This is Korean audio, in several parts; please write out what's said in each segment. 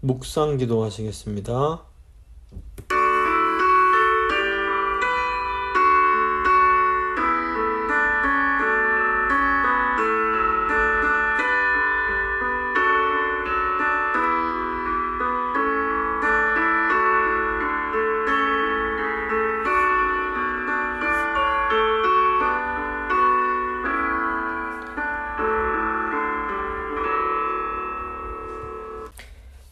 묵상 기도하시겠습니다.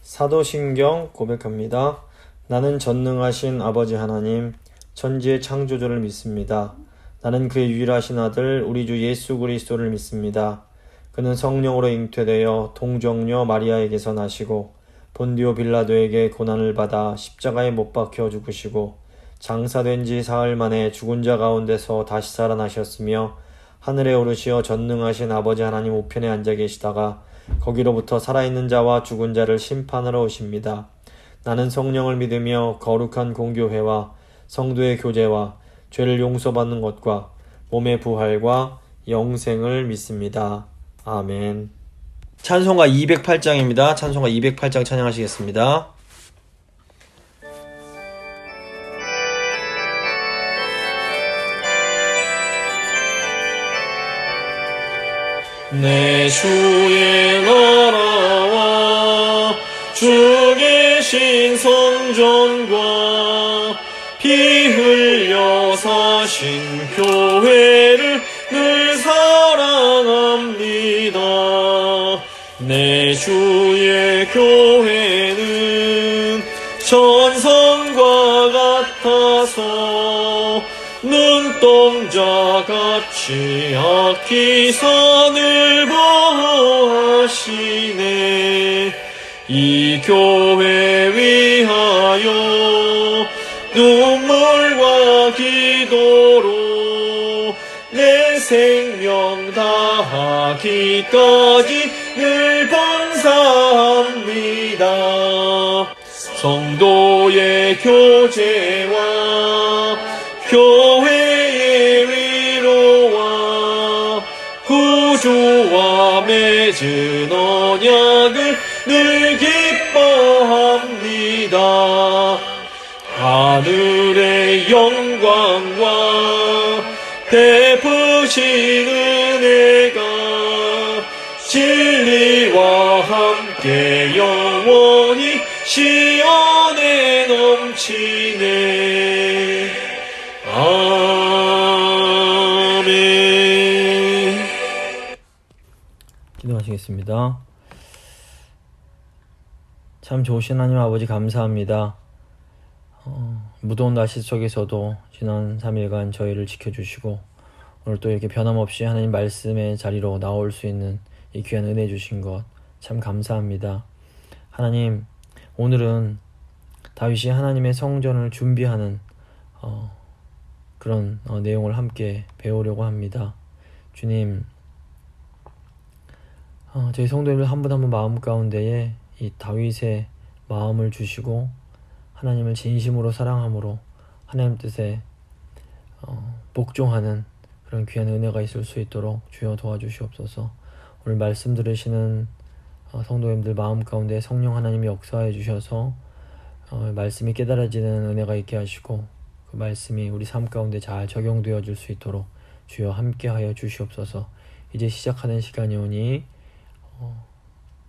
사도신경 고백합니다. 나는 전능하신 아버지 하나님, 천지의 창조주를 믿습니다. 나는 그의 유일하신 아들 우리 주 예수 그리스도를 믿습니다. 그는 성령으로 잉태되어 동정녀 마리아에게서 나시고 본디오 빌라도에게 고난을 받아 십자가에 못 박혀 죽으시고 장사된 지 사흘 만에 죽은 자 가운데서 다시 살아나셨으며 하늘에 오르시어 전능하신 아버지 하나님 우편에 앉아 계시다가 거기로부터 살아있는 자와 죽은 자를 심판하러 오십니다. 나는 성령을 믿으며 거룩한 공교회와 성도의 교제와 죄를 용서받는 것과 몸의 부활과 영생을 믿습니다. 아멘. 찬송가 208장입니다. 찬송가 208장 찬양하시겠습니다. 내 주의 나라와 주 계신 성전과 피 흘려 사신 교회를 늘 사랑합니다. 내 주의 교회는 전성과 같아서 눈동자같이 아끼사 늘 보호하시네. 이 교회 위하여 눈물과 기도로 내 생명 다하기까지 늘 봉사합니다. 성도의 교제와 교회의 위로와 구주와 맺은 언약을 늘 기뻐합니다. 하늘의 영광과 베푸신 은혜가 진리와 함께 영원히 시온에 넘치네. 아멘. 기도하시겠습니다. 참 좋으신 하나님 아버지 감사합니다. 무더운 날씨 속에서도 지난 3일간 저희를 지켜주시고 오늘 또 이렇게 변함없이 하나님 말씀의 자리로 나올 수 있는 이 귀한 은혜 주신 것 참 감사합니다. 하나님, 오늘은 다윗이 하나님의 성전을 준비하는 그런 내용을 함께 배우려고 합니다. 주님, 저희 성도님들 한 분 한 분 마음 가운데에 이 다윗의 마음을 주시고 하나님을 진심으로 사랑함으로 하나님 뜻에 복종하는 그런 귀한 은혜가 있을 수 있도록 주여 도와주시옵소서. 오늘 말씀 들으시는 성도님들 마음 가운데 성령 하나님이 역사해 주셔서 말씀이 깨달아지는 은혜가 있게 하시고 그 말씀이 우리 삶 가운데 잘 적용되어 줄 수 있도록 주여 함께하여 주시옵소서. 이제 시작하는 시간이오니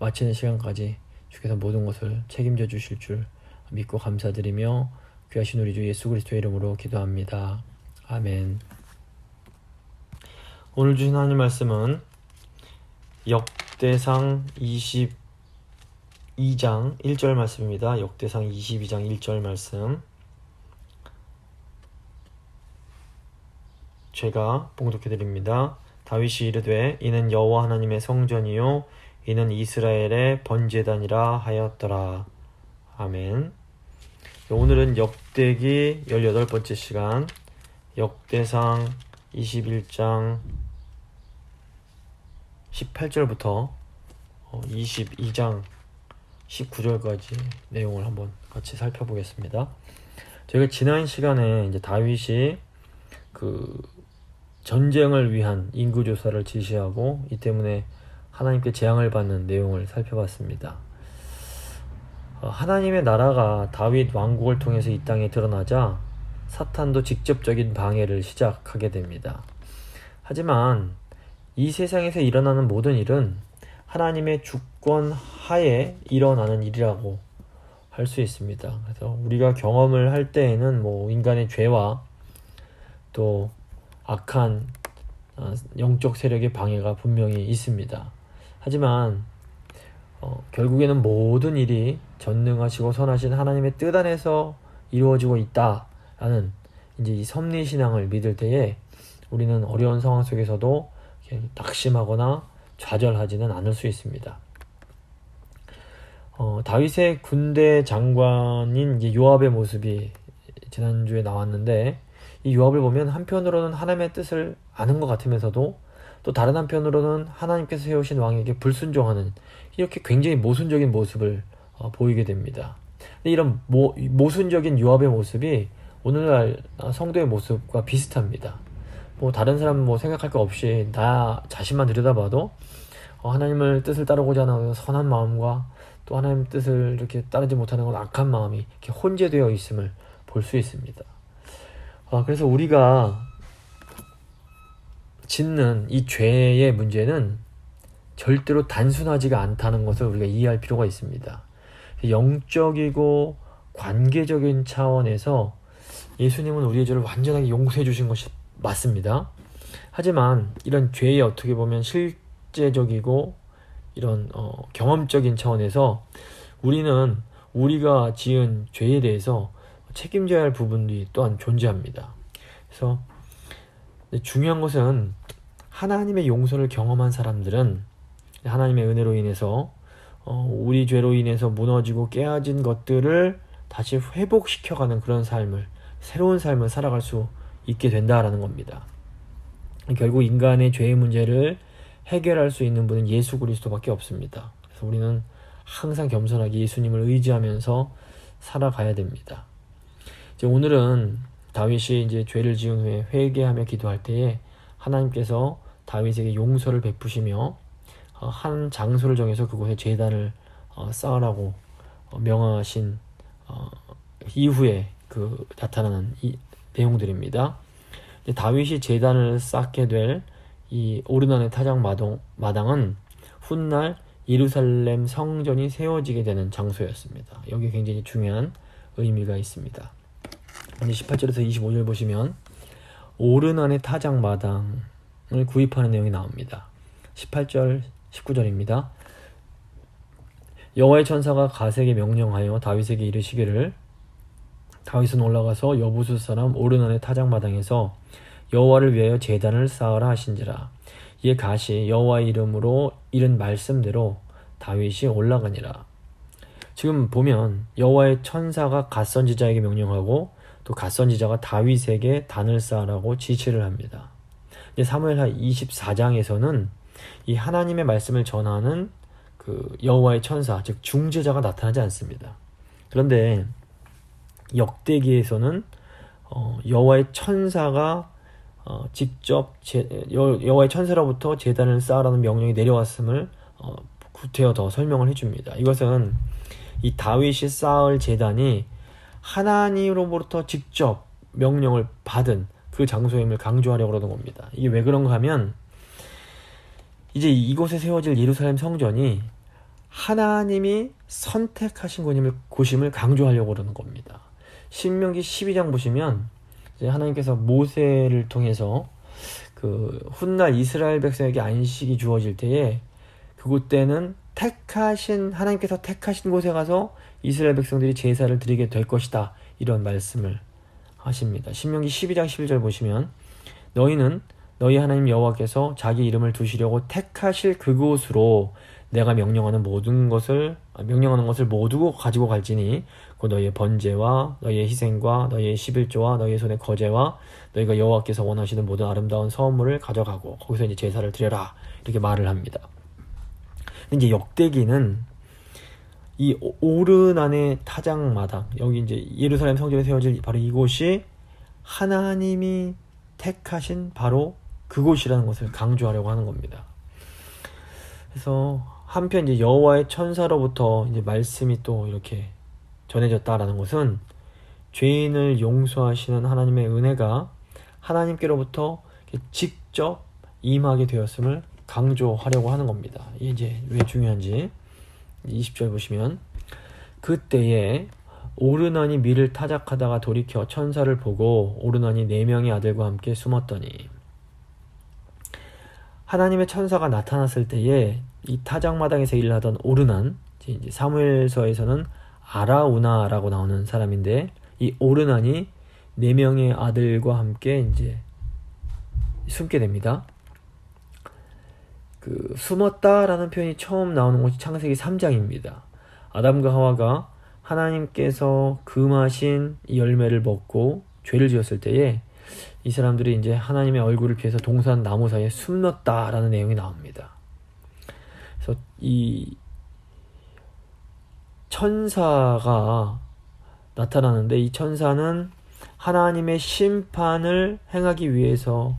마치는 시간까지 주께서 모든 것을 책임져 주실 줄 믿고 감사드리며 귀하신 우리 주 예수 그리스도의 이름으로 기도합니다. 아멘. 오늘 주신 하나님 말씀은 역대상 22장 1절 말씀입니다. 역대상 22장 1절 말씀 제가 봉독해 드립니다. 다윗이 이르되 이는 여호와 하나님의 성전이요 이는 이스라엘의 번제단이라 하였더라. 아멘. 오늘은 역대기 18번째 시간 역대상 21장 18절부터 22장 19절까지 내용을 한번 같이 살펴보겠습니다. 저희가 지난 시간에 이제 다윗이 그 전쟁을 위한 인구조사를 지시하고 이 때문에 하나님께 재앙을 받는 내용을 살펴봤습니다. 하나님의 나라가 다윗 왕국을 통해서 이 땅에 드러나자 사탄도 직접적인 방해를 시작하게 됩니다. 하지만 이 세상에서 일어나는 모든 일은 하나님의 주권 하에 일어나는 일이라고 할 수 있습니다. 그래서 우리가 경험을 할 때에는 인간의 죄와 또 악한 영적 세력의 방해가 분명히 있습니다. 하지만 결국에는 모든 일이 전능하시고 선하신 하나님의 뜻 안에서 이루어지고 있다라는 이제 이 섭리신앙을 믿을 때에 우리는 어려운 상황 속에서도 낙심하거나 좌절하지는 않을 수 있습니다. 다윗의 군대 장관인 이제 요압의 모습이 지난주에 나왔는데, 이 요압을 보면 한편으로는 하나님의 뜻을 아는 것 같으면서도 또 다른 한편으로는 하나님께서 세우신 왕에게 불순종하는 이렇게 굉장히 모순적인 모습을 보이게 됩니다. 이런 모순적인 요압의 모습이 오늘날 성도의 모습과 비슷합니다. 다른 사람 생각할 거 없이 나 자신만 들여다봐도 하나님을 뜻을 따르고자 하는 선한 마음과 또 하나님 뜻을 이렇게 따르지 못하는 건 악한 마음이 이렇게 혼재되어 있음을 볼 수 있습니다. 그래서 우리가 짓는 이 죄의 문제는 절대로 단순하지가 않다는 것을 우리가 이해할 필요가 있습니다. 영적이고 관계적인 차원에서 예수님은 우리의 죄를 완전하게 용서해 주신 것이 맞습니다. 하지만 이런 죄의 어떻게 보면 실제적이고 이런 경험적인 차원에서 우리는 우리가 지은 죄에 대해서 책임져야 할 부분이 또한 존재합니다. 그래서 중요한 것은 하나님의 용서를 경험한 사람들은 하나님의 은혜로 인해서 우리 죄로 인해서 무너지고 깨어진 것들을 다시 회복시켜가는 그런 삶을, 새로운 삶을 살아갈 수 있게 된다라는 겁니다. 결국 인간의 죄의 문제를 해결할 수 있는 분은 예수 그리스도밖에 없습니다. 그래서 우리는 항상 겸손하게 예수님을 의지하면서 살아가야 됩니다. 이제 오늘은 다윗이 이제 죄를 지은 후에 회개하며 기도할 때에 하나님께서 다윗에게 용서를 베푸시며 한 장소를 정해서 그곳에 제단을 쌓으라고 명하신 이후에 나타나는 이 내용들입니다. 다윗이 제단을 쌓게 될 이 오르난의 타작 마당은 훗날 예루살렘 성전이 세워지게 되는 장소였습니다. 여기 굉장히 중요한 의미가 있습니다. 18절에서 25절 보시면 오르난의 타작 마당을 구입하는 내용이 나옵니다. 18절 19절입니다. 여호와의 천사가 갓에게 명령하여 다윗에게 이르시기를 다윗은 올라가서 여부수 사람 오르난의 타작 마당에서 여호와를 위하여 제단을 쌓으라 하신지라. 이에 갓이 여호와의 이름으로 이른 말씀대로 다윗이 올라가니라. 지금 보면 여호와의 천사가 갓 선지자에게 명령하고 또 갓 선지자가 다윗에게 단을 쌓으라고 지시를 합니다. 사무엘하 24장에서는 이 하나님의 말씀을 전하는 여호와의 천사, 즉 중재자가 나타나지 않습니다. 그런데 역대기에서는 여호와의 천사가 직접 여호와의 천사로부터 제단을 쌓으라는 명령이 내려왔음을 구태여 더 설명을 해줍니다. 이것은 이 다윗이 쌓을 제단이 하나님으로부터 직접 명령을 받은 그 장소임을 강조하려고 그러는 겁니다. 이게 왜 그런가 하면 이제 이곳에 세워질 예루살렘 성전이 하나님이 선택하신 곳임을 강조하려고 그러는 겁니다. 신명기 12장 보시면 이제 하나님께서 모세를 통해서 훗날 이스라엘 백성에게 안식이 주어질 때에 그곳에는 하나님께서 택하신 곳에 가서 이스라엘 백성들이 제사를 드리게 될 것이다, 이런 말씀을 하십니다. 신명기 12장 11절 보시면 너희는 너희 하나님 여호와께서 자기 이름을 두시려고 택하실 그곳으로 내가 명령하는 것을 모두 가지고 갈지니 곧 너희의 번제와 너희의 희생과 너희의 11조와 너희의 손의 거제와 너희가 여호와께서 원하시는 모든 아름다운 선물을 가져가고 거기서 이제 제사를 드려라, 이렇게 말을 합니다. 근데 이제 역대기는 이 오르난의 타작 마당, 여기 이제 예루살렘 성전에 세워질 바로 이곳이 하나님이 택하신 바로 그곳이라는 것을 강조하려고 하는 겁니다. 그래서 한편 이제 여호와의 천사로부터 이제 말씀이 또 이렇게 전해졌다라는 것은 죄인을 용서하시는 하나님의 은혜가 하나님께로부터 직접 임하게 되었음을 강조하려고 하는 겁니다. 이게 이제 왜 중요한지 20절 보시면 그때에 오르난이 밀을 타작하다가 돌이켜 천사를 보고 오르난이 4명의 아들과 함께 숨었더니 하나님의 천사가 나타났을 때에 이 타작마당에서 일을 하던 오르난, 이제 사무엘서에서는 아라우나라고 나오는 사람인데 이 오르난이 4명의 아들과 함께 이제 숨게 됩니다. 그 숨었다라는 표현이 처음 나오는 곳이 창세기 3장입니다. 아담과 하와가 하나님께서 금하신 이 열매를 먹고 죄를 지었을 때에 이 사람들이 이제 하나님의 얼굴을 피해서 동산 나무 사이에 숨었다라는 내용이 나옵니다. 그래서 이 천사가 나타나는데 이 천사는 하나님의 심판을 행하기 위해서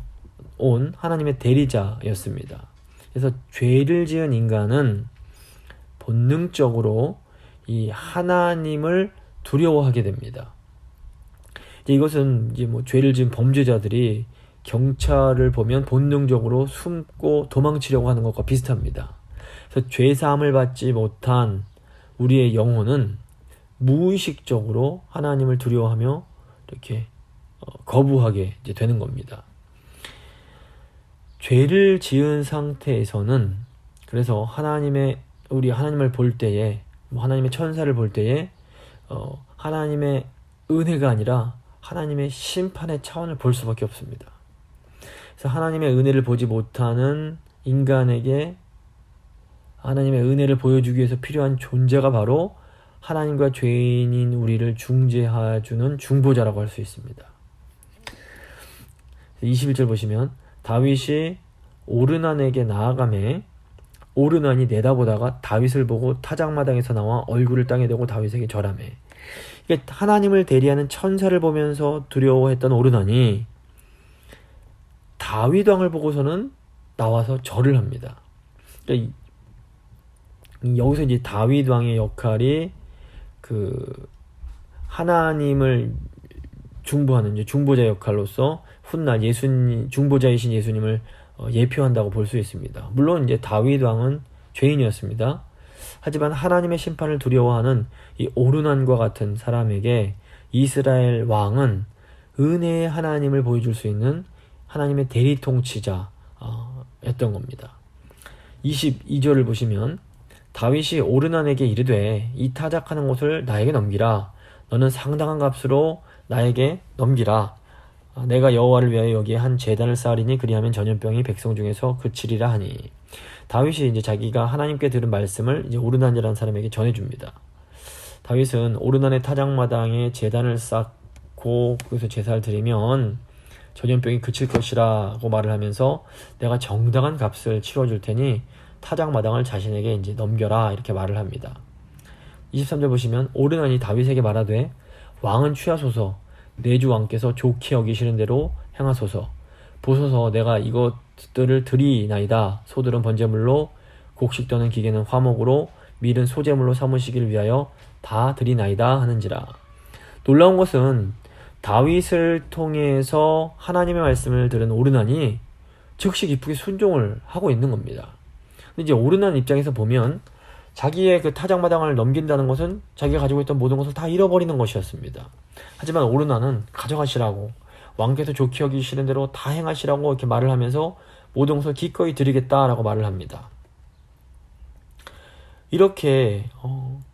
온 하나님의 대리자였습니다. 그래서 죄를 지은 인간은 본능적으로 이 하나님을 두려워하게 됩니다. 이것은 이제 뭐 죄를 지은 범죄자들이 경찰을 보면 본능적으로 숨고 도망치려고 하는 것과 비슷합니다. 그래서 죄 사함을 받지 못한 우리의 영혼은 무의식적으로 하나님을 두려워하며 이렇게 거부하게 이제 되는 겁니다. 죄를 지은 상태에서는 그래서 우리 하나님을 볼 때에 하나님의 천사를 볼 때에 하나님의 은혜가 아니라 하나님의 심판의 차원을 볼 수밖에 없습니다. 그래서 하나님의 은혜를 보지 못하는 인간에게 하나님의 은혜를 보여주기 위해서 필요한 존재가 바로 하나님과 죄인인 우리를 중재해주는 중보자라고 할 수 있습니다. 21절 보시면 다윗이 오르난에게 나아가매 오르난이 내다보다가 다윗을 보고 타작마당에서 나와 얼굴을 땅에 대고 다윗에게 절하매. 그러니까 하나님을 대리하는 천사를 보면서 두려워했던 오르난이 다윗 왕을 보고서는 나와서 절을 합니다. 그러니까 여기서 이제 다윗 왕의 역할이 그 하나님을 중보하는 이제 중보자 역할로서 훗날 중보자이신 예수님을 예표한다고 볼 수 있습니다. 물론 이제 다윗 왕은 죄인이었습니다. 하지만 하나님의 심판을 두려워하는 이 오르난과 같은 사람에게 이스라엘 왕은 은혜의 하나님을 보여줄 수 있는 하나님의 대리통치자였던 겁니다. 22절을 보시면 다윗이 오르난에게 이르되 이 타작하는 곳을 나에게 넘기라. 너는 상당한 값으로 나에게 넘기라. 내가 여호와를 위하여 여기에 한 제단을 쌓으리니 그리하면 전염병이 백성 중에서 그치리라 하니. 다윗이 이제 자기가 하나님께 들은 말씀을 이제 오르난이라는 사람에게 전해줍니다. 다윗은 오르난의 타작마당에 제단을 쌓고 거기서 제사를 드리면 전염병이 그칠 것이라고 말을 하면서 내가 정당한 값을 치러줄 테니 타작마당을 자신에게 이제 넘겨라 이렇게 말을 합니다. 23절 보시면 오르난이 다윗에게 말하되 왕은 취하소서 내 주 왕께서 좋게 여기시는 대로 행하소서. 보소서 내가 이것들을 드리나이다. 소들은 번제물로 곡식 떠는 기계는 화목으로 밀은 소제물로 삼으시기를 위하여 다 드리나이다 하는지라. 놀라운 것은 다윗을 통해서 하나님의 말씀을 들은 오르난이 즉시 기쁘게 순종을 하고 있는 겁니다. 근데 이제 오르난 입장에서 보면 자기의 그 타작마당을 넘긴다는 것은 자기가 가지고 있던 모든 것을 다 잃어버리는 것이었습니다. 하지만 오르난은 가져가시라고 왕께서 좋게 여기시는 대로 다 행하시라고 이렇게 말을 하면서 모든 것을 기꺼이 드리겠다라고 말을 합니다. 이렇게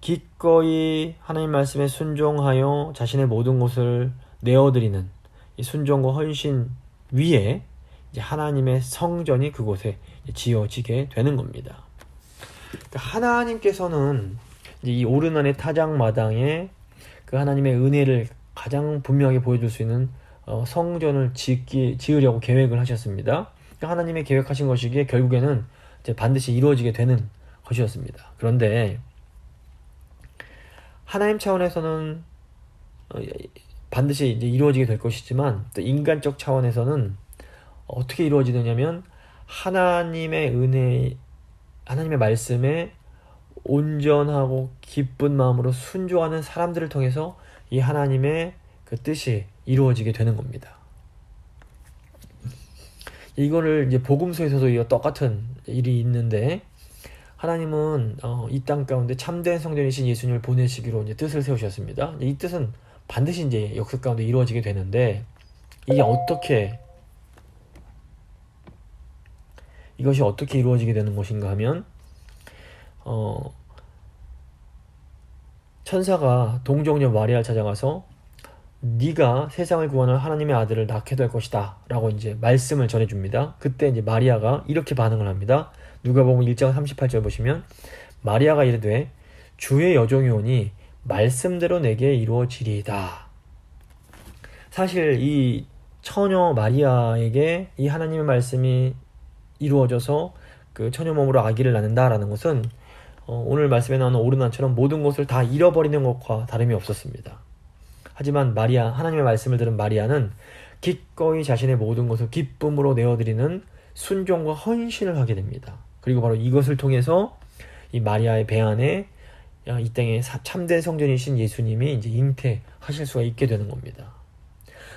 기꺼이 하나님 말씀에 순종하여 자신의 모든 것을 내어드리는 이 순종과 헌신 위에 이제 하나님의 성전이 그곳에 지어지게 되는 겁니다. 그러니까 하나님께서는 이제 이 오르난의 타작마당에 그 하나님의 은혜를 가장 분명하게 보여줄 수 있는 성전을 지으려고 계획을 하셨습니다. 그러니까 하나님의 계획하신 것이기에 결국에는 이제 반드시 이루어지게 되는 것이었습니다. 그런데 하나님 차원에서는 반드시 이제 이루어지게 될 것이지만 또 인간적 차원에서는 어떻게 이루어지느냐면 하나님의 하나님의 말씀에 온전하고 기쁜 마음으로 순종하는 사람들을 통해서 이 하나님의 그 뜻이 이루어지게 되는 겁니다. 이거를 이제 복음서에서도 이 똑같은 일이 있는데, 하나님은 이 땅 가운데 참된 성전이신 예수님을 보내시기로 이제 뜻을 세우셨습니다. 이 뜻은 반드시 이제 역사 가운데 이루어지게 되는데, 이것이 어떻게 이루어지게 되는 것인가 하면, 천사가 동정녀 마리아를 찾아가서 네가 세상을 구원할 하나님의 아들을 낳게 될 것이다 라고 이제 말씀을 전해줍니다. 그때 이제 마리아가 이렇게 반응을 합니다. 누가복음 1장 38절 보시면, 마리아가 이르되 주의 여종이오니 말씀대로 내게 이루어지리이다. 사실 이 처녀 마리아에게 이 하나님의 말씀이 이루어져서 그 처녀 몸으로 아기를 낳는다라는 것은 오늘 말씀에 나오는 오르난처럼 모든 것을 다 잃어버리는 것과 다름이 없었습니다. 하지만 하나님의 말씀을 들은 마리아는 기꺼이 자신의 모든 것을 기쁨으로 내어드리는 순종과 헌신을 하게 됩니다. 그리고 바로 이것을 통해서 이 마리아의 배 안에 이 땅에 참된 성전이신 예수님이 이제 잉태하실 수가 있게 되는 겁니다.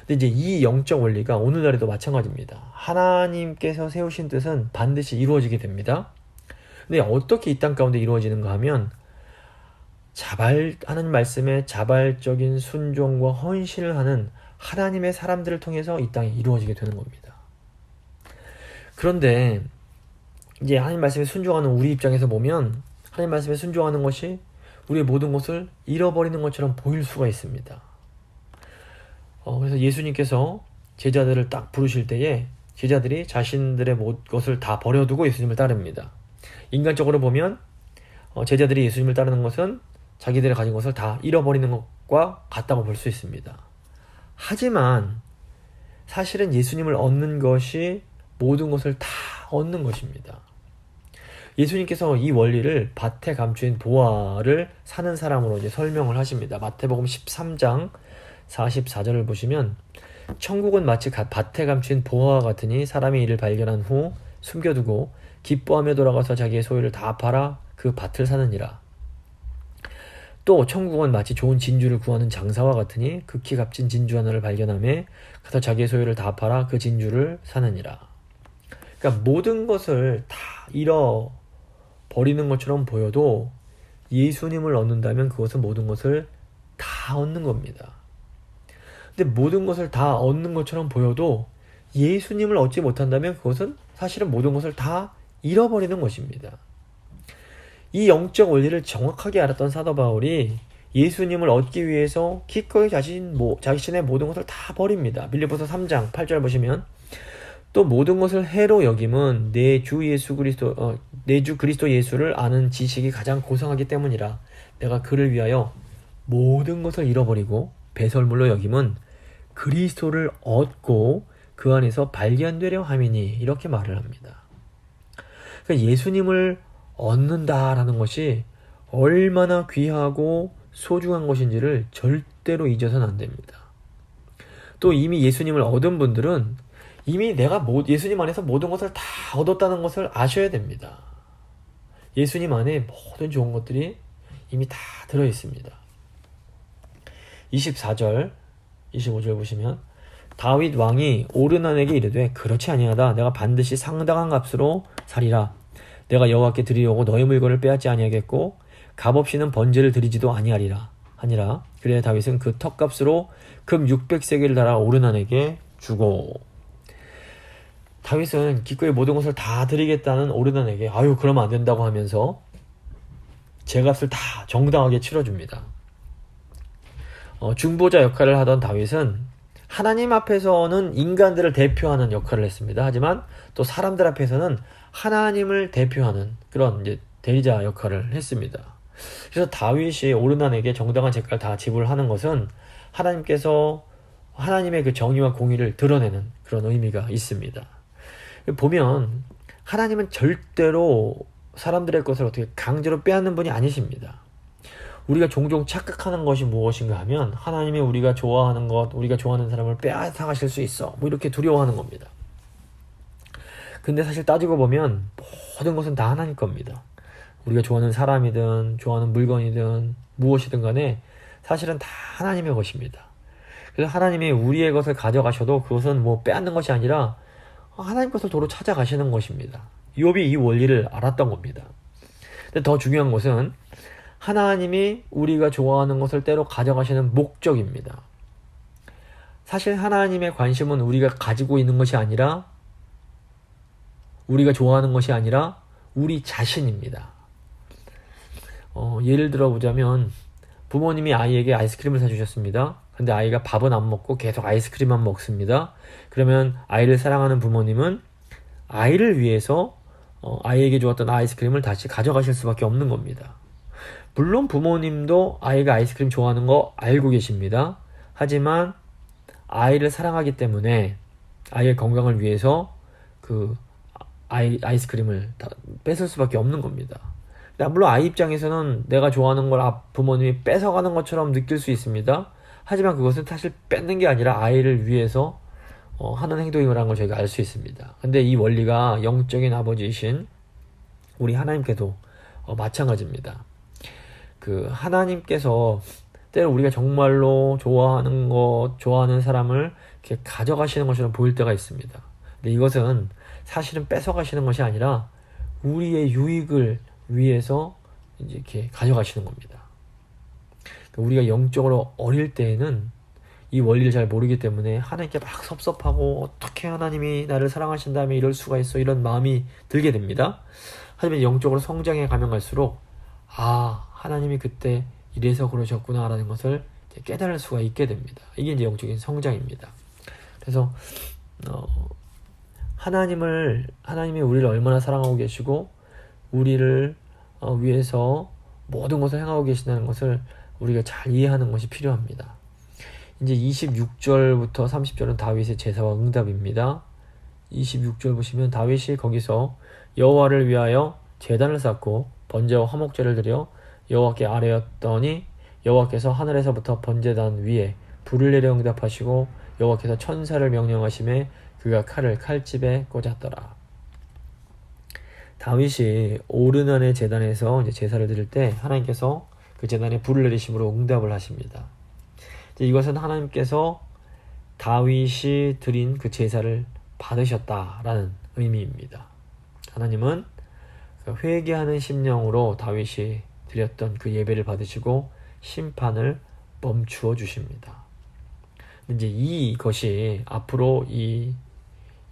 근데 이제 이 영적 원리가 오늘날에도 마찬가지입니다. 하나님께서 세우신 뜻은 반드시 이루어지게 됩니다. 근데 어떻게 이 땅 가운데 이루어지는가 하면, 하나님 말씀에 자발적인 순종과 헌신을 하는 하나님의 사람들을 통해서 이 땅에 이루어지게 되는 겁니다. 그런데 이제 하나님 말씀에 순종하는 우리 입장에서 보면, 하나님 말씀에 순종하는 것이 우리의 모든 것을 잃어버리는 것처럼 보일 수가 있습니다. 그래서 예수님께서 제자들을 딱 부르실 때에 제자들이 자신들의 모든 것을 다 버려두고 예수님을 따릅니다. 인간적으로 보면 제자들이 예수님을 따르는 것은 자기들이 가진 것을 다 잃어버리는 것과 같다고 볼 수 있습니다. 하지만 사실은 예수님을 얻는 것이 모든 것을 다 얻는 것입니다. 예수님께서 이 원리를 밭에 감추인 보화를 사는 사람으로 이제 설명을 하십니다. 마태복음 13장 44절을 보시면, 천국은 마치 밭에 감춘 보화와 같으니 사람이 이를 발견한 후 숨겨두고 기뻐하며 돌아가서 자기의 소유를 다 팔아 그 밭을 사느니라. 또 천국은 마치 좋은 진주를 구하는 장사와 같으니 극히 값진 진주 하나를 발견하며 가서 자기의 소유를 다 팔아 그 진주를 사느니라. 그러니까 모든 것을 다 잃어버리는 것처럼 보여도 예수님을 얻는다면 그것은 모든 것을 다 얻는 겁니다. 근데 모든 것을 다 얻는 것처럼 보여도 예수님을 얻지 못한다면 그것은 사실은 모든 것을 다 잃어버리는 것입니다. 이 영적 원리를 정확하게 알았던 사도 바울이 예수님을 얻기 위해서 기꺼이 자신의 모든 것을 다 버립니다. 빌립보서 3장 8절 보시면, 또 모든 것을 해로 여김은 내 주 그리스도 예수를 아는 지식이 가장 고상하기 때문이라. 내가 그를 위하여 모든 것을 잃어버리고 배설물로 여김은 그리스도를 얻고 그 안에서 발견되려 함이니, 이렇게 말을 합니다. 그러니까 예수님을 얻는다라는 것이 얼마나 귀하고 소중한 것인지를 절대로 잊어서는 안 됩니다. 또 이미 예수님을 얻은 분들은 이미 내가 예수님 안에서 모든 것을 다 얻었다는 것을 아셔야 됩니다. 예수님 안에 모든 좋은 것들이 이미 다 들어있습니다. 24절 25절 보시면, 다윗 왕이 오르난에게 이르되 그렇지 아니하다. 내가 반드시 상당한 값으로 사리라. 내가 여호와께 드리려고 너의 물건을 빼앗지 아니하겠고 값없이는 번제를 드리지도 아니하리라 하니라. 그래야 다윗은 그 턱값으로 금 600세겔을 달아 오르난에게 주고. 다윗은 기꺼이 모든 것을 다 드리겠다는 오르난에게 그러면 안 된다고 하면서 제값을 다 정당하게 치러줍니다. 중보자 역할을 하던 다윗은 하나님 앞에서는 인간들을 대표하는 역할을 했습니다. 하지만 또 사람들 앞에서는 하나님을 대표하는 그런 이제 대리자 역할을 했습니다. 그래서 다윗이 오르난에게 정당한 제값을 다 지불하는 것은 하나님께서 하나님의 그 정의와 공의를 드러내는 그런 의미가 있습니다. 보면 하나님은 절대로 사람들의 것을 어떻게 강제로 빼앗는 분이 아니십니다. 우리가 종종 착각하는 것이 무엇인가 하면, 하나님이 우리가 좋아하는 것, 우리가 좋아하는 사람을 빼앗아가실 수 있어, 이렇게 두려워하는 겁니다. 근데 사실 따지고 보면 모든 것은 다 하나님 겁니다. 우리가 좋아하는 사람이든 좋아하는 물건이든 무엇이든 간에 사실은 다 하나님의 것입니다. 그래서 하나님이 우리의 것을 가져가셔도 그것은 뭐 빼앗는 것이 아니라 하나님 것을 도로 찾아가시는 것입니다. 욥이 이 원리를 알았던 겁니다. 근데 더 중요한 것은 하나님이 우리가 좋아하는 것을 때로 가져가시는 목적입니다. 사실 하나님의 관심은 우리가 가지고 있는 것이 아니라 우리가 좋아하는 것이 아니라 우리 자신입니다. 예를 들어 보자면 부모님이 아이에게 아이스크림을 사주셨습니다. 근데 아이가 밥은 안 먹고 계속 아이스크림만 먹습니다. 그러면 아이를 사랑하는 부모님은 아이를 위해서 아이에게 주었던 아이스크림을 다시 가져가실 수밖에 없는 겁니다. 물론 부모님도 아이가 아이스크림 좋아하는 거 알고 계십니다. 하지만 아이를 사랑하기 때문에 아이의 건강을 위해서 그 아이스크림을 다 뺏을 수밖에 없는 겁니다. 물론 아이 입장에서는 내가 좋아하는 걸 부모님이 뺏어가는 것처럼 느낄 수 있습니다. 하지만 그것은 사실 뺏는 게 아니라 아이를 위해서 하는 행동이라는 걸 저희가 알 수 있습니다. 근데 이 원리가 영적인 아버지이신 우리 하나님께도 마찬가지입니다. 그 하나님께서 때로 우리가 정말로 좋아하는 것, 좋아하는 사람을 이렇게 가져가시는 것처럼 보일 때가 있습니다. 근데 이것은 사실은 뺏어가시는 것이 아니라 우리의 유익을 위해서 이제 이렇게 가져가시는 겁니다. 우리가 영적으로 어릴 때에는 이 원리를 잘 모르기 때문에 하나님께 막 섭섭하고 어떻게 하나님이 나를 사랑하신다면 이럴 수가 있어 이런 마음이 들게 됩니다. 하지만 영적으로 성장해 가면 갈수록 하나님이 그때 이래서 그러셨구나 라는 것을 깨달을 수가 있게 됩니다. 이게 이제 영적인 성장입니다. 그래서 하나님이 우리를 얼마나 사랑하고 계시고 우리를 위해서 모든 것을 행하고 계신다는 것을 우리가 잘 이해하는 것이 필요합니다. 이제 26절부터 30절은 다윗의 제사와 응답입니다. 26절 보시면 다윗이 거기서 여호와를 위하여 제단을 쌓고 번제와 화목제를 드려 여호와께 아뢰었더니 여호와께서 하늘에서부터 번제단 위에 불을 내려 응답하시고 여호와께서 천사를 명령하심에 그가 칼을 칼집에 꽂았더라. 다윗이 오르난의 제단에서 이제 제사를 드릴 때 하나님께서 그 제단에 불을 내리심으로 응답을 하십니다. 이것은 하나님께서 다윗이 드린 그 제사를 받으셨다라는 의미입니다. 하나님은 회개하는 심령으로 다윗이 드렸던 그 예배를 받으시고 심판을 멈추어 주십니다. 이제 이것이 앞으로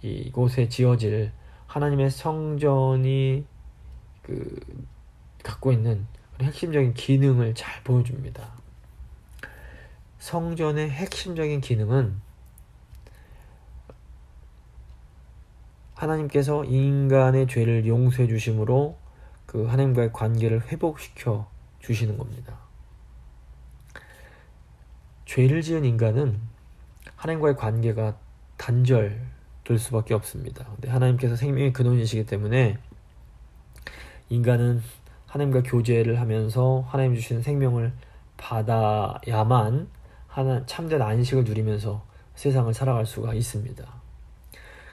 이곳에 지어질 하나님의 성전이 갖고 있는 핵심적인 기능을 잘 보여줍니다. 성전의 핵심적인 기능은 하나님께서 인간의 죄를 용서해 주심으로 그 하나님과의 관계를 회복시켜 주시는 겁니다. 죄를 지은 인간은 하나님과의 관계가 단절될 수밖에 없습니다. 근데 하나님께서 생명의 근원이시기 때문에 인간은 하나님과 교제를 하면서 하나님 주시는 생명을 받아야만 참된 안식을 누리면서 세상을 살아갈 수가 있습니다.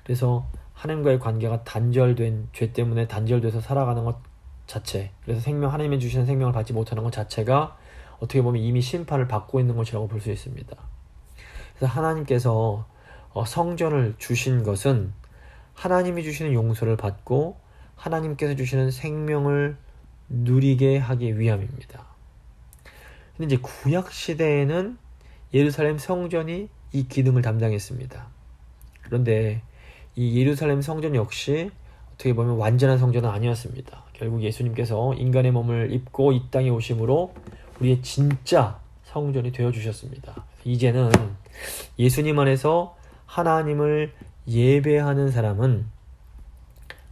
그래서 하나님과의 관계가 단절된 죄 때문에 단절돼서 살아가는 것 자체, 그래서 하나님이 주시는 생명을 받지 못하는 것 자체가 어떻게 보면 이미 심판을 받고 있는 것이라고 볼 수 있습니다. 그래서 하나님께서 성전을 주신 것은 하나님이 주시는 용서를 받고 하나님께서 주시는 생명을 누리게 하기 위함입니다. 근데 이제 구약 시대에는 예루살렘 성전이 이 기능을 담당했습니다. 그런데 이 예루살렘 성전 역시 어떻게 보면 완전한 성전은 아니었습니다. 결국 예수님께서 인간의 몸을 입고 이 땅에 오심으로 우리의 진짜 성전이 되어주셨습니다. 이제는 예수님 안에서 하나님을 예배하는 사람은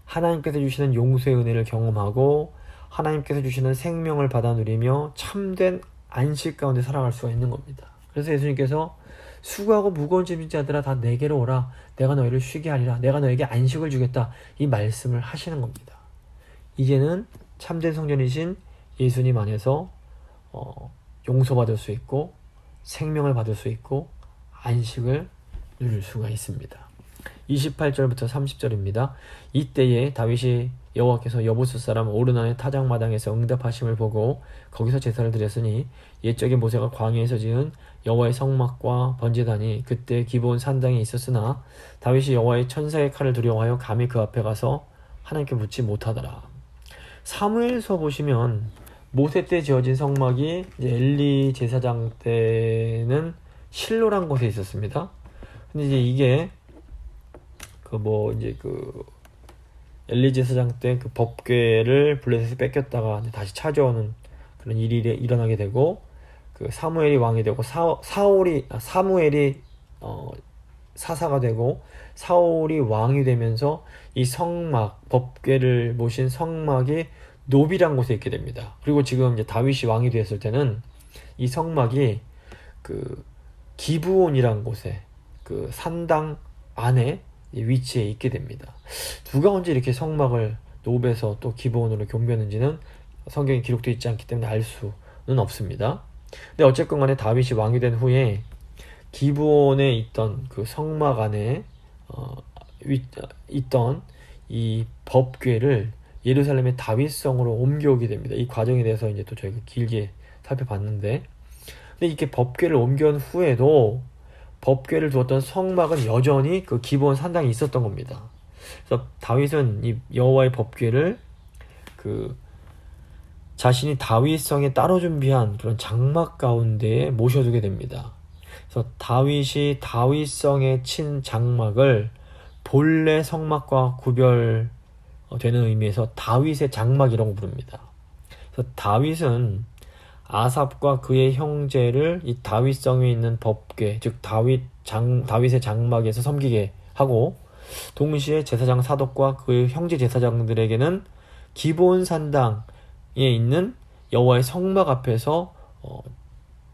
하나님께서 주시는 용서의 은혜를 경험하고 하나님께서 주시는 생명을 받아 누리며 참된 안식 가운데 살아갈 수가 있는 겁니다. 그래서 예수님께서 수고하고 무거운 짐진 자들아 다 내게로 오라. 내가 너희를 쉬게 하리라. 내가 너에게 안식을 주겠다. 이 말씀을 하시는 겁니다. 이제는 참된 성전이신 예수님 안에서 용서받을 수 있고 생명을 받을 수 있고 안식을 누릴 수가 있습니다. 28절부터 30절입니다. 이때에 다윗이 여호와께서 여부스 사람 오르난의 타작마당에서 응답하심을 보고 거기서 제사를 드렸으니 옛적에 모세가 광야에서 지은 여호와의 성막과 번제단이 그때 기브온 산당에 있었으나 다윗이 여호와의 천사의 칼을 두려워하여 감히 그 앞에 가서 하나님께 묻지 못하더라. 사무엘서 보시면 모세 때 지어진 성막이 이제 엘리 제사장 때는 실로란 곳에 있었습니다. 근데 이제 이게 엘리 제사장 때 그 법궤를 블레셋에서 뺏겼다가 다시 찾아오는 그런 일이 일어나게 되고, 그 사무엘이 왕이 되고 사무엘이 사사가 되고 사울이 왕이 되면서 이 성막, 법궤를 모신 성막이 노비란 곳에 있게 됩니다. 그리고 지금 이제 다윗이 왕이 되었을 때는 이 성막이 그 기브온이란 곳에 그 산당 안에 위치에 있게 됩니다. 누가 언제 이렇게 성막을 노베에서 또 기브온으로 옮겼는지는 성경에 기록되어 있지 않기 때문에 알 수는 없습니다. 근데 어쨌건 간에 다윗이 왕이 된 후에 기브온에 있던 그 성막 안에 있던 이 법궤를 예루살렘의 다윗성으로 옮겨오게 됩니다. 이 과정에 대해서 이제 또 저희가 길게 살펴봤는데, 근데 이렇게 법궤를 옮겨온 후에도 법궤를 두었던 성막은 여전히 그 기브온 산당에 있었던 겁니다. 그래서 다윗은 이 여호와의 법궤를 그 자신이 다윗성에 따로 준비한 그런 장막 가운데에 모셔두게 됩니다. 그래서 다윗이 다윗성에 친 장막을 본래 성막과 구별되는 의미에서 다윗의 장막이라고 부릅니다. 그래서 다윗은 아삽과 그의 형제를 이 다윗성에 있는 법궤, 즉 다윗의 장막에서 섬기게 하고, 동시에 제사장 사독과 그의 형제 제사장들에게는 기브온 산당에 있는 여호와의 성막 앞에서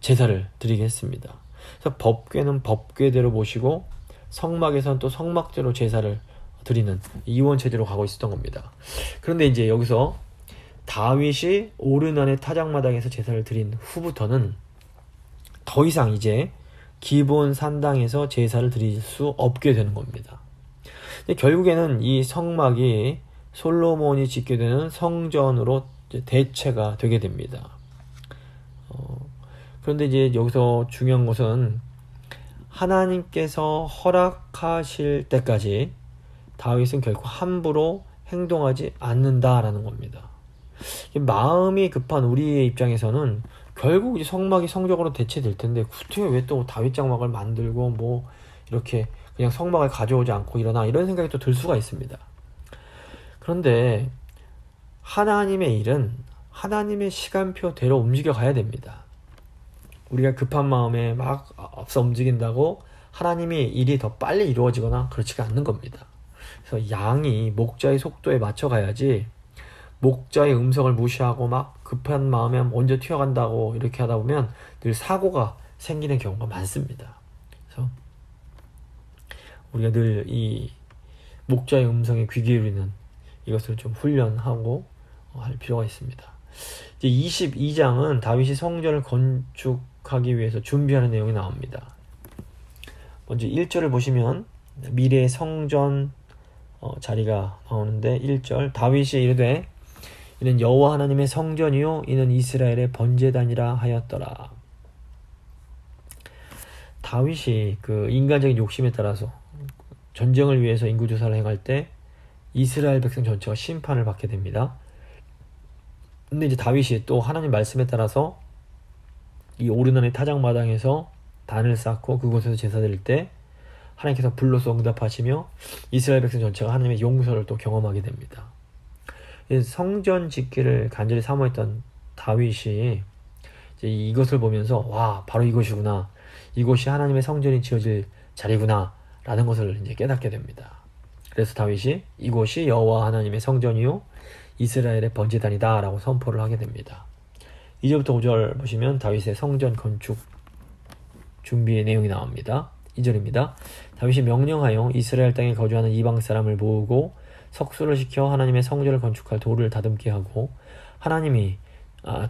제사를 드리게 했습니다. 그래서 법궤는 법궤대로 모시고 성막에서는 또 성막대로 제사를 드리는 이원 체제로 가고 있었던 겁니다. 그런데 이제 여기서 다윗이 오르난의 타작마당에서 제사를 드린 후부터는 더 이상 이제 기브온 산당에서 제사를 드릴 수 없게 되는 겁니다. 결국에는 이 성막이 솔로몬이 짓게 되는 성전으로 대체가 되게 됩니다. 그런데 이제 여기서 중요한 것은 하나님께서 허락하실 때까지 다윗은 결코 함부로 행동하지 않는다라는 겁니다. 마음이 급한 우리의 입장에서는 결국 이제 성막이 성적으로 대체될 텐데 굳이 왜 또 다윗 장막을 만들고 뭐 이렇게 그냥 성막을 가져오지 않고 일어나, 이런 생각이 또 들 수가 있습니다. 그런데 하나님의 일은 하나님의 시간표대로 움직여 가야 됩니다. 우리가 급한 마음에 막 앞서 움직인다고 하나님의 일이 더 빨리 이루어지거나 그렇지가 않는 겁니다. 그래서 양이 목자의 속도에 맞춰 가야지, 목자의 음성을 무시하고 막 급한 마음에 먼저 튀어간다고 이렇게 하다 보면 늘 사고가 생기는 경우가 많습니다. 그래서 우리가 늘 이 목자의 음성에 귀 기울이는 이것을 좀 훈련하고 할 필요가 있습니다. 이제 22장은 다윗이 성전을 건축하기 위해서 준비하는 내용이 나옵니다. 먼저 1절을 보시면 미래의 성전 자리가 나오는데, 1절 다윗이 이르되 이는 여호와 하나님의 성전이요 이는 이스라엘의 번제단이라 하였더라. 다윗이 그 인간적인 욕심에 따라서 전쟁을 위해서 인구조사를 행할 때 이스라엘 백성 전체가 심판을 받게 됩니다. 근데 이제 다윗이 또 하나님 말씀에 따라서 이 오르난의 타작마당에서 단을 쌓고 그곳에서 제사 드릴 때 하나님께서 불로서 응답하시며 이스라엘 백성 전체가 하나님의 용서를 또 경험하게 됩니다. 성전 짓기를 간절히 사모했던 다윗이 이제 이것을 보면서 와, 바로 이것이구나, 이곳이 하나님의 성전이 지어질 자리구나 라는 것을 이제 깨닫게 됩니다. 그래서 다윗이 이곳이 여호와 하나님의 성전이요 이스라엘의 번제단이다 라고 선포를 하게 됩니다. 2절부터 5절 보시면 다윗의 성전 건축 준비의 내용이 나옵니다. 2절입니다. 다윗이 명령하여 이스라엘 땅에 거주하는 이방 사람을 모으고 석수를 시켜 하나님의 성전을 건축할 돌을 다듬게 하고, 하나님이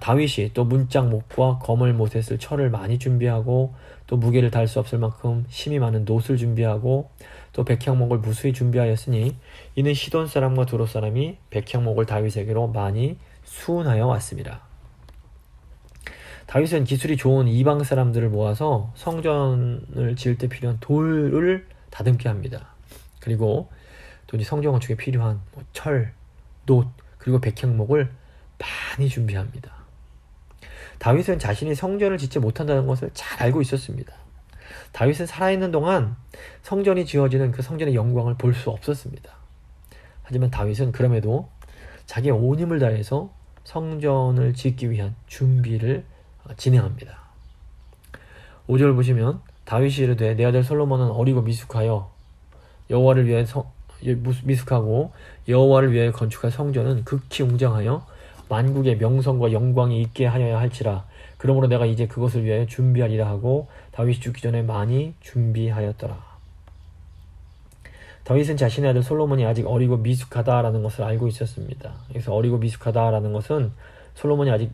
다윗이 또 문짝목과 거물 못에 쓸 철을 많이 준비하고 또 무게를 달 수 없을 만큼 힘이 많은 놋을 준비하고 또 백향목을 무수히 준비하였으니 이는 시돈 사람과 두로 사람이 백향목을 다윗에게로 많이 수운하여 왔습니다. 다윗은 기술이 좋은 이방 사람들을 모아서 성전을 지을 때 필요한 돌을 다듬게 합니다. 그리고 또 성전 건축에 필요한 철, 놋, 그리고 백향목을 많이 준비합니다. 다윗은 자신이 성전을 짓지 못한다는 것을 잘 알고 있었습니다. 다윗은 살아있는 동안 성전이 지어지는 그 성전의 영광을 볼 수 없었습니다. 하지만 다윗은 그럼에도 자기의 온 힘을 다해서 성전을 짓기 위한 준비를 진행합니다. 5절 보시면 다윗이 이르되 내 아들 솔로몬은 어리고 미숙하여 여호와를 위해 미숙하고 여호와를 위해 건축할 성전은 극히 웅장하여 만국의 명성과 영광이 있게 하여야 할지라. 그러므로 내가 이제 그것을 위하여 준비하리라 하고 다윗이 죽기 전에 많이 준비하였더라. 다윗은 자신의 아들 솔로몬이 아직 어리고 미숙하다라는 것을 알고 있었습니다. 그래서 어리고 미숙하다라는 것은 솔로몬이 아직